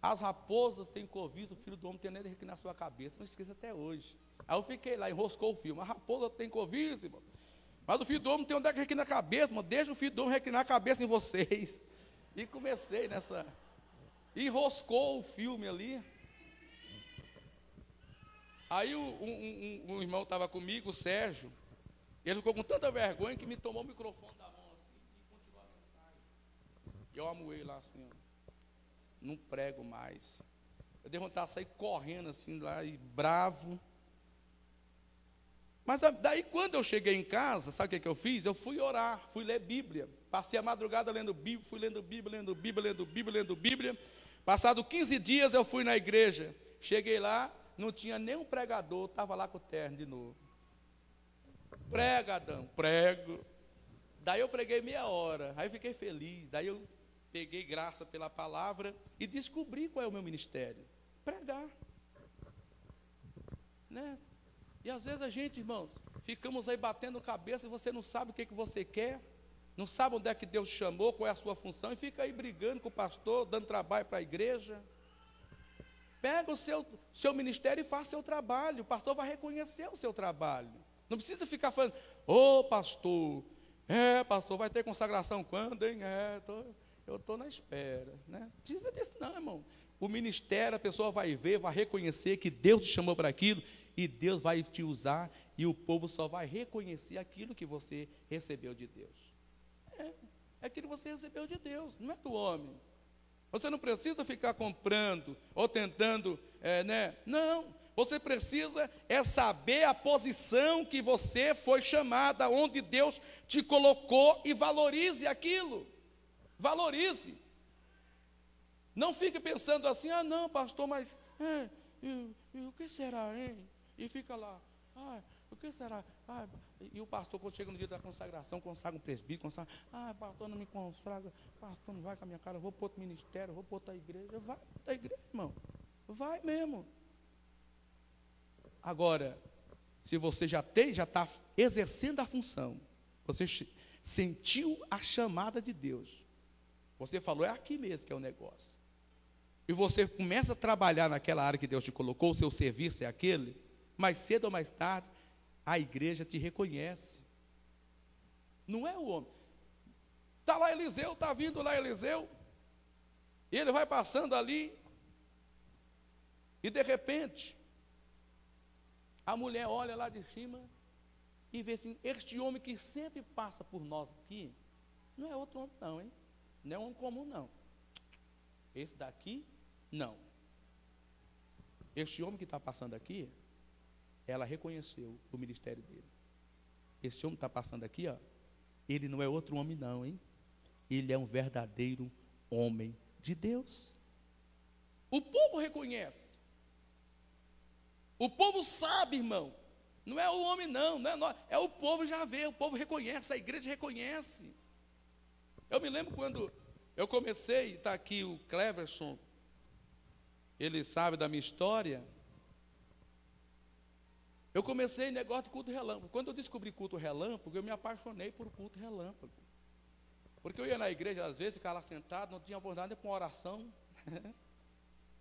As raposas têm covis, o filho do homem tem nem aqui na sua cabeça. Não esqueça até hoje. Aí eu fiquei lá, enroscou o filme. A raposa tem covis, irmão. Mas o filho do homem tem onde é que reclinar a cabeça, irmão. Deixa o filho do homem reclinar a cabeça em vocês. E comecei nessa. Enroscou o filme ali. Aí um irmão estava comigo, o Sérgio. Ele ficou com tanta vergonha que me tomou o microfone da mão assim e continuou a mensagem. Eu amuei lá assim, ó. Não prego mais. Eu dei vontade de sair correndo assim lá e bravo. Mas daí quando eu cheguei em casa, sabe o que eu fiz? Eu fui orar, fui ler Bíblia. Passei a madrugada lendo Bíblia, fui lendo Bíblia, lendo Bíblia, lendo Bíblia, lendo Bíblia. Passado 15 dias eu fui na igreja. Cheguei lá, não tinha nenhum pregador, estava lá com o terno de novo. Prega, Adão, prego. Daí eu preguei meia hora, aí eu fiquei feliz. Daí eu peguei graça pela palavra e descobri qual é o meu ministério. Pregar. Né? E às vezes a gente, irmãos, ficamos aí batendo cabeça e você não sabe o que você quer, não sabe onde é que Deus chamou, qual é a sua função, e fica aí brigando com o pastor, dando trabalho para a igreja. Pega o seu ministério e faça o seu trabalho, o pastor vai reconhecer o seu trabalho. Não precisa ficar falando, pastor, pastor, vai ter consagração quando, hein? Eu estou na espera, né? Não precisa disso não, irmão. O ministério, a pessoa vai ver, vai reconhecer que Deus te chamou para aquilo, e Deus vai te usar, e o povo só vai reconhecer aquilo que você recebeu de Deus. É aquilo que você recebeu de Deus, não é do homem. Você não precisa ficar comprando, ou tentando, né? Não, você precisa saber a posição que você foi chamada, onde Deus te colocou, e valorize aquilo. Valorize. Não fique pensando assim, não, pastor, mas o que será, hein? E fica lá, o que será? E o pastor, quando chega no dia da consagração, consagra um presbítero, consagra, pastor, não me consagra, pastor, não vai com a minha cara, eu vou para outro ministério, eu vou para outra igreja. Vai para outra igreja, irmão. Vai mesmo. Agora, se você já está exercendo a função, você sentiu a chamada de Deus, você falou, é aqui mesmo que é o negócio, e você começa a trabalhar naquela área que Deus te colocou, o seu serviço é aquele, mais cedo ou mais tarde, a igreja te reconhece. Não é o homem. Está lá Eliseu, está vindo lá Eliseu, e ele vai passando ali, e de repente, a mulher olha lá de cima, e vê assim, este homem que sempre passa por nós aqui, não é outro homem não, hein? Não é um homem comum não. Esse daqui, não. Este homem que está passando aqui, ela reconheceu o ministério dele. Esse homem que está passando aqui, ele não é outro homem não, hein? Ele é um verdadeiro homem de Deus. O povo reconhece. O povo sabe, irmão. Não é o homem não, não é nós. É o povo já vê, o povo reconhece, a igreja reconhece. Eu me lembro quando eu comecei, está aqui o Cleverson, ele sabe da minha história. Eu comecei negócio de culto relâmpago. Quando eu descobri culto relâmpago, eu me apaixonei por culto relâmpago. Porque eu ia na igreja, às vezes, ficava lá sentado, não tinha oportunidade de ir para uma oração.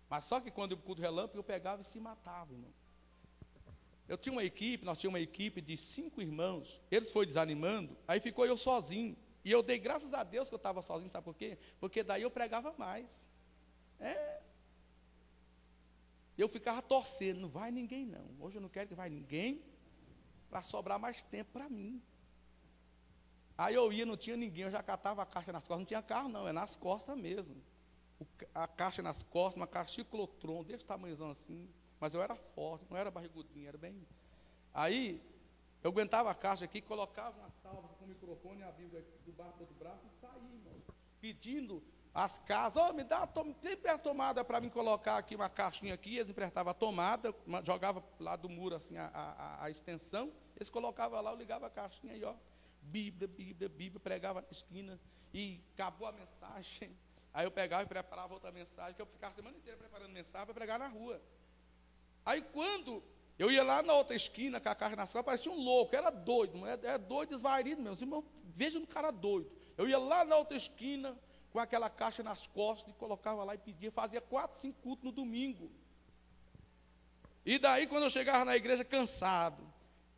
Mas só que quando o culto relâmpago, eu pegava e se matava, irmão. Nós tínhamos uma equipe de 5 irmãos, eles foram desanimando, aí ficou eu sozinho. E eu dei graças a Deus que eu estava sozinho, sabe por quê? Porque daí eu pregava mais. Eu ficava torcendo, não vai ninguém não. Hoje eu não quero que vai ninguém, para sobrar mais tempo para mim. Aí eu ia, não tinha ninguém, eu já catava a caixa nas costas, não tinha carro não, é nas costas mesmo. A caixa nas costas, uma caixa ciclotron, desse tamanhozão assim, mas eu era forte, não era barrigudinho, era bem... Aí, eu aguentava a caixa aqui, colocava uma salva com o microfone, a Bíblia do outro braço e saía, irmão, pedindo as casas, me dá a tomada para mim colocar aqui uma caixinha aqui, eles emprestavam a tomada, jogava lá do muro assim a extensão, eles colocavam lá, eu ligava a caixinha aí, Bíblia, pregava na esquina, e acabou a mensagem, aí eu pegava e preparava outra mensagem, que eu ficava a semana inteira preparando mensagem para pregar na rua. Aí quando eu ia lá na outra esquina, com a caixa nas costas, parecia um louco, era doido, era doido, desvairido mesmo, irmão, veja um cara doido. Eu ia lá na outra esquina, com aquela caixa nas costas, e colocava lá e pedia, fazia 4, 5 cultos no domingo. E daí, quando eu chegava na igreja cansado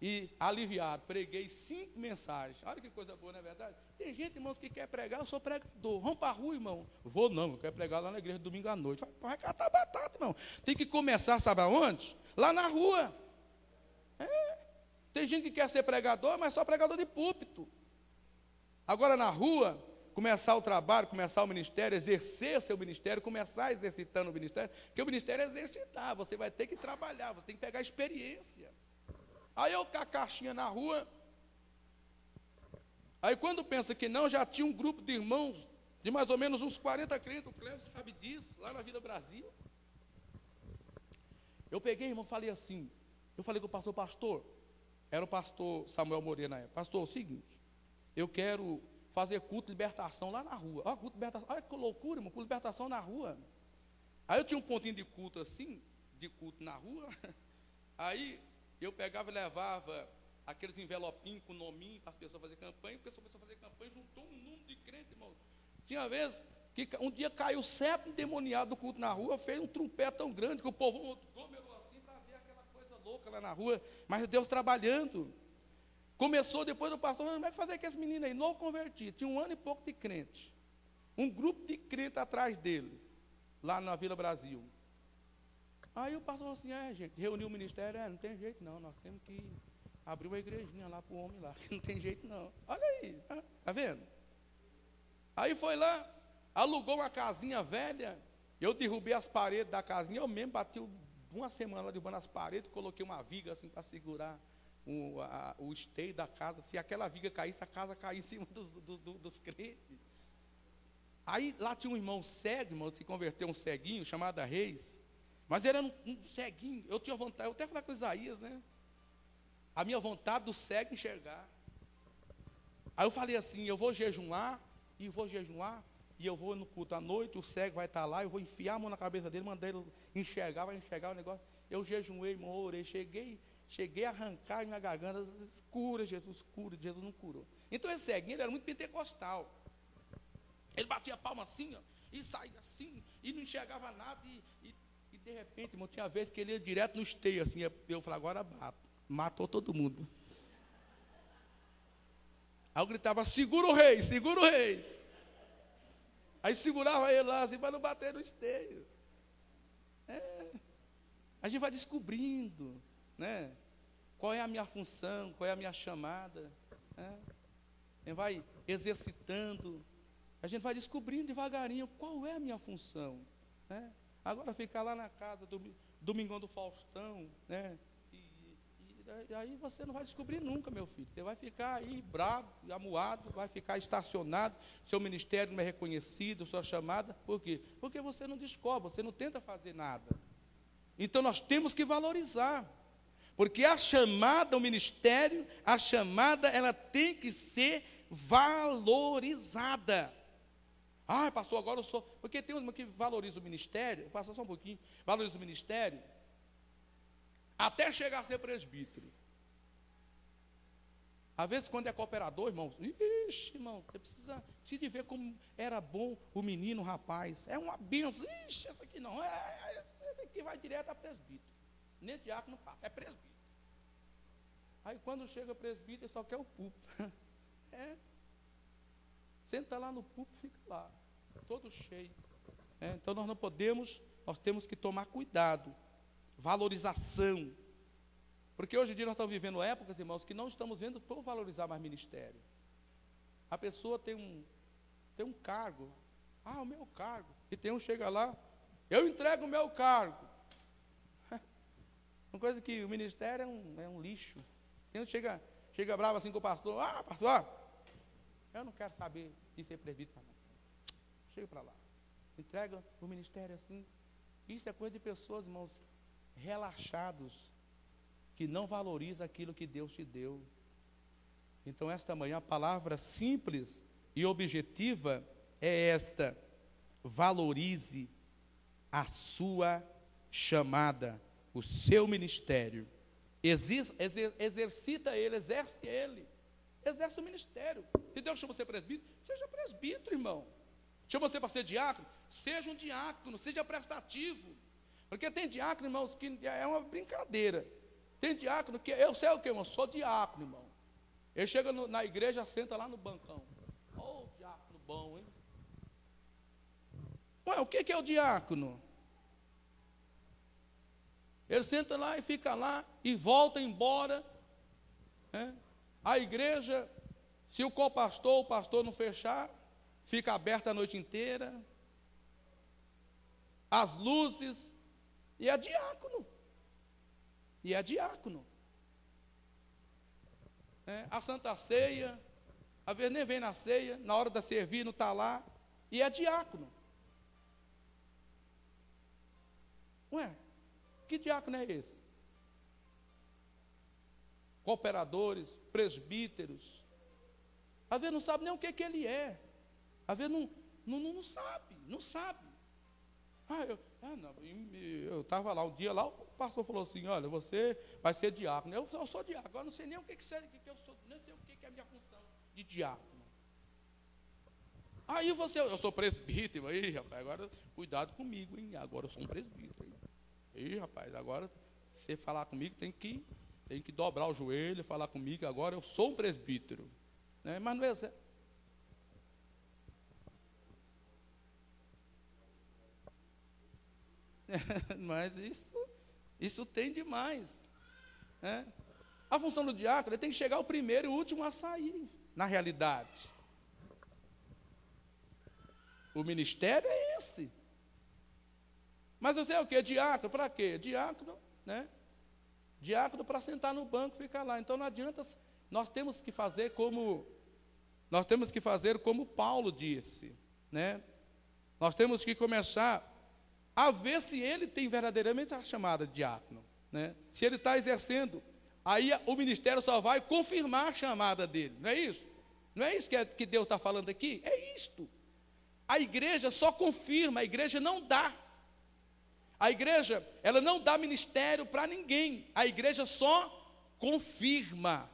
e aliviado, preguei 5 mensagens. Olha que coisa boa, não é verdade? Tem gente, irmãos, que quer pregar, eu sou pregador. Vamos para a rua, irmão. Vou não, eu quero pregar lá na igreja domingo à noite. Vai catar batata, irmão. Tem que começar, sabe aonde? Lá na rua. Tem gente que quer ser pregador, mas só pregador de púlpito. Agora na rua, começar o trabalho, começar o ministério, exercer seu ministério, começar exercitando o ministério, porque o ministério é exercitar, você vai ter que trabalhar, você tem que pegar experiência. Aí eu com a caixinha na rua, aí quando pensa que não, já tinha um grupo de irmãos, de mais ou menos uns 40 crentes, o Cléber sabe disso, lá na Vida Brasil. Eu peguei, irmão, falei assim, eu falei com o pastor, era o pastor Samuel Moreira na época, pastor, é o seguinte, eu quero fazer culto de libertação lá na rua. Olha, culto de libertação, olha que loucura, irmão, culto de libertação na rua. Aí eu tinha um pontinho de culto assim, de culto na rua, aí eu pegava e levava aqueles envelopinhos com nominho para as pessoas fazerem campanha, e a pessoa começou a fazer campanha, juntou um número de crentes, irmão. Tinha vezes que um dia caiu 7 endemoniados do culto na rua, fez um trompete tão grande que o povo aglomerou assim para ver aquela coisa louca lá na rua, mas Deus trabalhando. Começou depois do pastor, como é que fazer com esse menino aí? Novo convertido, tinha 1 ano e pouco de crente. Um grupo de crentes atrás dele, lá na Vila Brasil. Aí o pastor falou assim, gente, reuniu o ministério, não tem jeito não, nós temos que abrir uma igrejinha lá para o homem lá, não tem jeito não. Olha aí, tá vendo? Aí foi lá, alugou uma casinha velha, eu derrubei as paredes da casinha, eu mesmo bati uma semana lá derrubando as paredes, coloquei uma viga assim para segurar o esteio da casa. Se aquela viga caísse, a casa caía em cima dos crentes. Aí lá tinha um irmão cego, irmão, se converteu um ceguinho, chamado Reis, mas ele era um ceguinho. Eu tinha vontade, eu até falei com Isaías, né? A minha vontade do cego enxergar. Aí eu falei assim, eu vou jejuar, e eu vou no culto à noite, o cego vai estar lá, eu vou enfiar a mão na cabeça dele, mandar ele enxergar, vai enxergar o negócio. Eu jejuei, irmão, orei, cheguei a arrancar minha garganta, cura, Jesus não curou. Então esse ceguinho, ele era muito pentecostal. Ele batia a palma assim, ó, e saía assim, e não enxergava nada, e de repente, irmão, tinha vezes que ele ia direto no esteio, assim, eu falei, agora matou todo mundo. Aí eu gritava, segura o rei, segura o rei. Aí segurava ele lá, assim, para não bater no esteio. A gente vai descobrindo, né? Qual é a minha função, qual é a minha chamada. A gente vai exercitando, a gente vai descobrindo devagarinho qual é a minha função. Né? Agora ficar lá na casa, domingão do Faustão, né? E aí você não vai descobrir nunca, meu filho. Você vai ficar aí bravo, amuado, vai ficar estacionado, seu ministério não é reconhecido, sua chamada. Por quê? Porque você não descobre, você não tenta fazer nada. Então nós temos que valorizar. Porque a chamada, o ministério, a chamada, ela tem que ser valorizada. Ah, pastor, agora eu sou... Porque tem uma que valoriza o ministério, passa só um pouquinho, valoriza o ministério, até chegar a ser presbítero. Às vezes, quando é cooperador, irmão, ixi, irmão, você precisa de ver como era bom o menino, o rapaz. É uma benção. Ixi, essa aqui não, esse aqui vai direto a presbítero. Nem diácono passa, é presbítero. Aí, quando chega presbítero, ele só quer o púlpito. Senta lá no púlpito, fica lá, todo cheio. Então, nós não podemos, nós temos que tomar cuidado. Valorização. Porque hoje em dia nós estamos vivendo épocas, irmãos, que não estamos vendo por valorizar mais ministério. A pessoa tem um cargo. O meu cargo. E tem um chega lá, eu entrego o meu cargo. Uma coisa que o ministério é um lixo. Tem um chega bravo assim com o pastor. Pastor, eu não quero saber de ser presbítero, não. Chega para lá. Entrega o ministério assim. Isso é coisa de pessoas, irmãos, relaxados, que não valoriza aquilo que Deus te deu. Então, esta manhã, a palavra simples e objetiva é esta: valorize a sua chamada, o seu ministério. Exercita ele, exerce o ministério. Se Deus chama você presbítero, seja presbítero, irmão. chama você para ser diácono, seja um diácono, seja prestativo. Porque tem diácono, irmãos, que é uma brincadeira. Tem diácono que, eu sei o que, irmão, sou diácono, irmão. Ele chega na igreja, senta lá no bancão. Ô, diácono bom, hein? Ué, o que é o diácono? Ele senta lá e fica lá e volta embora. Né? A igreja, se o pastor não fechar, fica aberta a noite inteira. As luzes, e é diácono. E é diácono. A Santa Ceia, às vezes nem vem na ceia, na hora da servir não está lá, e é diácono. Ué, que diácono é esse? Cooperadores, presbíteros, às vezes não sabe nem o que ele é, às vezes não sabe. Eu estava lá um dia, lá o pastor falou assim, olha, você vai ser diácono. Eu sou diácono, agora não sei nem o que eu sou, nem sei o que é a minha função de diácono. Aí eu sou presbítero, aí rapaz, agora cuidado comigo, hein? Agora eu sou um presbítero. Aí rapaz, agora você falar comigo tem que dobrar o joelho, falar comigo, agora eu sou um presbítero. Né? Mas não é certo. Mas isso tem demais. Né? A função do diácono, ele tem que chegar o primeiro e o último a sair, na realidade. O ministério é esse. Mas eu sei o quê? Diácono, para quê? Diácono, né? Diácono para sentar no banco e ficar lá. Então não adianta, nós temos que fazer como Paulo disse, né? Nós temos que começar a ver se ele tem verdadeiramente a chamada de diácono, né? Se ele está exercendo, aí o ministério só vai confirmar a chamada dele, não é isso? Não é isso que Deus está falando aqui? É isto. A igreja só confirma, a igreja não dá. A igreja, ela não dá ministério para ninguém, a igreja só confirma.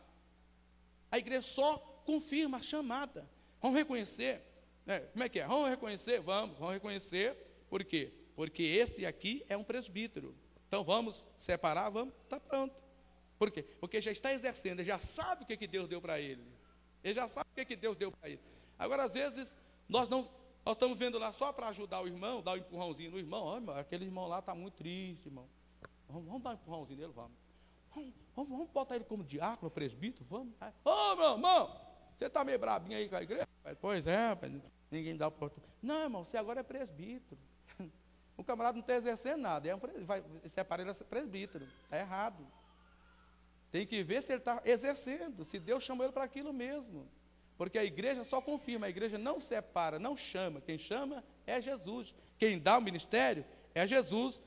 A igreja só confirma a chamada. Vamos reconhecer, né? Como é que é? Vamos reconhecer? Vamos reconhecer, por quê? Porque esse aqui é um presbítero. Então vamos separar, está pronto. Por quê? Porque já está exercendo, ele já sabe o que Deus deu para ele. Ele já sabe o que Deus deu para ele. Agora, às vezes, nós estamos vendo lá só para ajudar o irmão, dar um empurrãozinho no irmão. Irmão, aquele irmão lá está muito triste, irmão. Vamos dar um empurrãozinho nele, vamos botar ele como diácono, presbítero, vamos. Ô, meu irmão, você está meio brabinho aí com a igreja? Pois é, ninguém dá oportunidade. Não, irmão, você agora é presbítero. O camarada não está exercendo nada, vai separar ele a presbítero, está errado. Tem que ver se ele está exercendo, se Deus chamou ele para aquilo mesmo. Porque a igreja só confirma, a igreja não separa, não chama. Quem chama é Jesus. Quem dá o ministério é Jesus.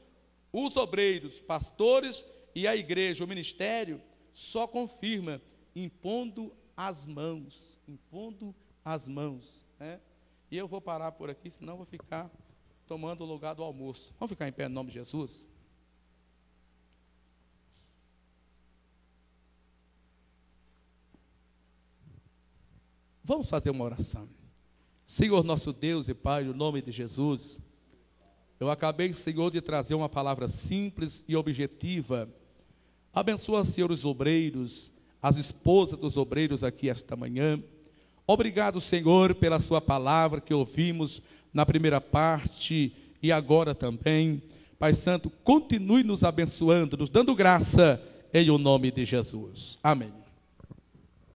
Os obreiros, pastores e a igreja, o ministério, só confirma, impondo as mãos. Impondo as mãos. Né? E eu vou parar por aqui, senão vou ficar tomando o lugar do almoço. Vamos ficar em pé no nome de Jesus? Vamos fazer uma oração. Senhor nosso Deus e Pai, no nome de Jesus, eu acabei, Senhor, de trazer uma palavra simples e objetiva. Abençoa, Senhor, os obreiros, as esposas dos obreiros aqui esta manhã. Obrigado, Senhor, pela sua palavra que ouvimos na primeira parte e agora também. Pai Santo, continue nos abençoando, nos dando graça em o nome de Jesus. Amém.